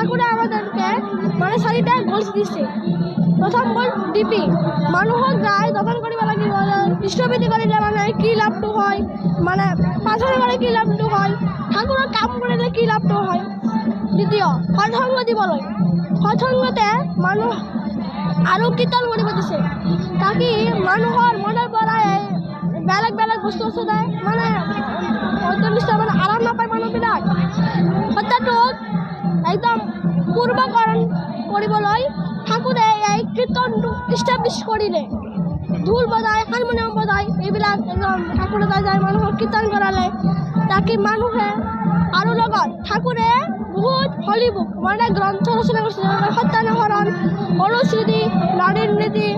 ঠাকুরে আমাদেরকে মানে 4টা গোলস দিছে। প্রথম গোল ডিপি মানুহক যায় দমন কৰিব লাগিব, ইষ্টবিধি কৰিলে মানে কি লাভটো হয়, মানে প্ৰাৰ্থনা কৰি কি লাভটো হয়, ঠাকুৰৰ কাম কৰিলে কি লাভটো হয়। দ্বিতীয় সৎসংগ দিবলৈ, সৎসংগতে মানুহ আৰু কীৰ্তন কৰিব দিছে, তাকি মানুহৰ মনৰ পৰাই বেলেগ বেলেগ বস্তু যায়, মানে মানে আৰাম নাপায় মানুহবিলাক। সত্যাটোত একদম পূৰ্বকৰণ কৰিবলৈ ঠাকুৰে এই কীৰ্তনটো ইষ্টাব্লিছ কৰিলে। ঢোল বজায়, হাৰমনিয়াম বজায়, এইবিলাক একদম ঠাকুৰে যায় মানুহক কীৰ্তন কৰালে, তাকি মানুহে আৰু লগত ঠাকুৰে বহুত হলি বুক মানে গ্ৰন্থ ৰচনা কৰিছে, সত্যানুসৰণ, অনুচ্ছেদি, নাৰীৰ নীতি,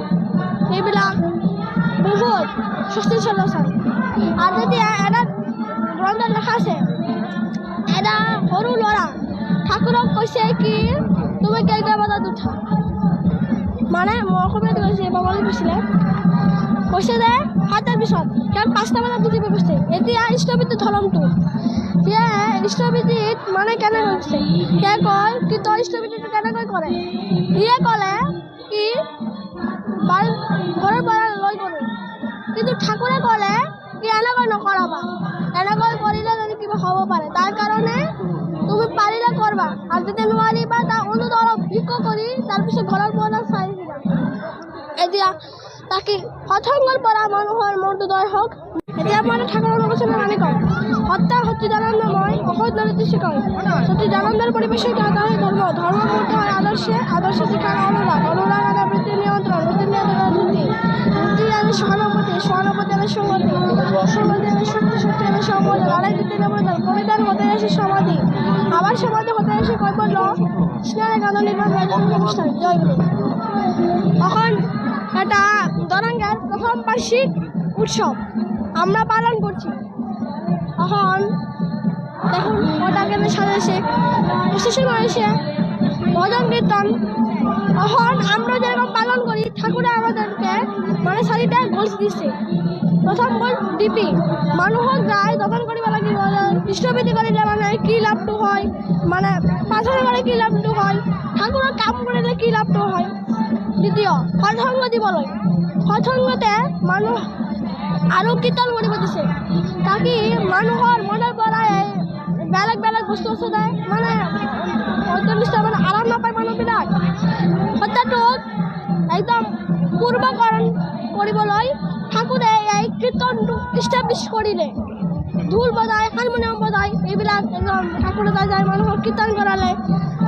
এইবিলাক বহুত সৃষ্টি চলাইছে। আৰু তেতিয়া এটা গ্ৰন্থত লেখা আছে, এটা সৰু ল'ৰা ঠাকুৰক কৈছে কি তুমি কেইটা বজাত উঠা, মানে মই অসমীয়াত কৈছে, বাঙালী কৈছিলে, কৈছে যে 7টাৰ পিছত, কাৰণ 5টা বজাত উঠিব কৈছে। এতিয়া ইষ্টবিধিৰ ধৰ্মটো সেয়া ইষ্টবিধিত মানে কেনেকৈ উঠিছে, সেয়া কয় কি তই ইষ্টবিধিটো কেনেকৈ কৰে, সিয়ে ক'লে কি ঘৰৰ পৰা লৈ গ'লো, কিন্তু ঠাকুৰে ক'লে কি এনেকৈ নকৰাবা, এনেকৈ কৰিলে যদি কিবা হ'ব পাৰে, তাৰ কাৰণে তুমি পাৰিলে কৰবা, আৰু যদি নোৱাৰিবা তাৰ অনুৰোধ অলপ ভিক্ষা কৰি তাৰপিছত ঘৰৰ পৰা চাই দিবা। এতিয়া তাকে সৎসংগৰ পৰা মানুহৰ মনটো দয় হওক। এতিয়া মই ঠাকুৰৰ আলোচনা মানি কওঁ, সত্য সচ্চিদানন্দময় অসৎ নৈতিক শিকায়, সচ্চিদানন্দৰ পৰিবেশিত আদায় ধৰ্ম, ধৰ্মমূর্ত হয় আদর্শে, আদর্শ শিক্ষার অনুরাগ, অনুরাগ আনা বৃত্তি নিয়ন্ত্রণ, বৃত্তি নিয়ন্ত্রণ নীতি, নীতি আনে সহানুভূতি, সহানুভূতি আনে সংগতি, সংগতি আনে শক্তি, শক্তি আনে সম্বোধন, আড়াই নীতি নিবেদন, কবিতার হতে আসে সমাধি, আবার সমাধি হতে আসে কৈবল্য, স্নানে গান নির্মাণ অনুষ্ঠান। জয় গুরু। এখন এটা দরঙ্গের প্রথম বার্ষিক উৎসব আমরা পালন করছি। এখন দেখুন কটা কেমন সাজাইছে, স্টেশন হয়েছে, ভজন কীর্তন। এখন আমরা যেরকম পালন করি ঠাকুরে আমাদেরকে মানে 4টা গোলস দিছে। প্রথম গোল ডিপি মানুহক যায় দমন কৰিব লাগিব, ইষ্টবিধি কৰিলে মানে কি লাভটো হয়, মানে প্ৰাৰ্থনা কৰি কি লাভটো হয়, ঠাকুৰৰ কাম কৰিলে কি লাভটো হয়। দ্বিতীয় সৎসংগ দিবলৈ, সৎসংগতে মানুহ আৰু কীৰ্তন কৰিব দিছে, তাকি মানুহৰ মনৰ পৰাই বেলেগ বেলেগ বস্তু যায়, মানে মানে আৰাম নাপায় মানুহবিলাক। সত্যাটোত একদম পূৰ্বকৰণ কৰিবলৈ ঠাকুৰে এই কীৰ্তনটো ইষ্টাব্লিছ কৰিলে। ঢোল বজায়, হাৰমনিয়াম বজায়, এইবিলাক একদম ঠাকুৰে যায় মানুহক কীৰ্তন কৰালে,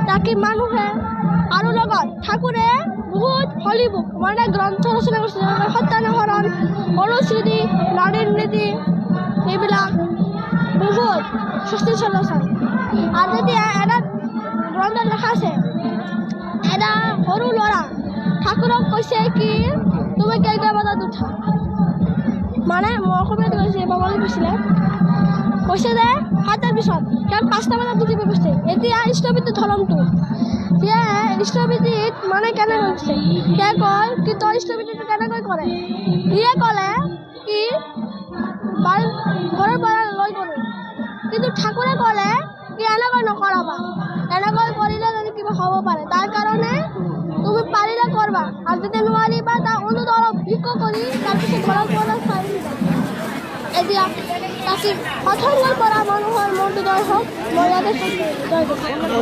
তাকি মানুহে আৰু লগত ঠাকুৰে বহুত হলি বুক মানে গ্ৰন্থ ৰচনা কৰিছে, সত্যানুসৰণ, অনুচ্ছেদি, নাৰীৰ নীতি, এইবিলাক বহুত সৃষ্টি চলাইছে। আৰু তেতিয়া এটা গ্ৰন্থত লেখা আছে, এটা সৰু ল'ৰা ঠাকুৰক কৈছে কি তুমি কেইটা বজাত উঠা, মানে মই অসমীয়াত কৈছে, বাঙালী কৈছিলে, কৈছে যে 7টাৰ পিছত, কাৰণ 5টা বজাত উঠিব কৈছে। এতিয়া ইষ্টবিধিৰ ধৰ্মটো সেয়া ইষ্টবিধিত মানে কেনেকৈ উঠিছে, সেয়া কয় কি তই ইষ্টবিধিটো কেনেকৈ কৰে, সিয়ে ক'লে কি ঘৰৰ পৰা লৈ গ'লো, কিন্তু ঠাকুৰে ক'লে কি এনেকৈ নকৰাবা, এনেকৈ কৰিলে যদি কিবা হ'ব পাৰে, তাৰ কাৰণে তুমি পাৰিলে কৰবা, আৰু যদি নোৱাৰিবা তাৰ অনুৰোধ অলপ ভিক্ষা কৰি তাৰপিছত ঘৰৰ পৰা চাই দিবা। এতিয়া তাকে সৎসংগৰ পৰা মানুহৰ মনটো দয় হওক। মই ইয়াতে জয় গুৰু।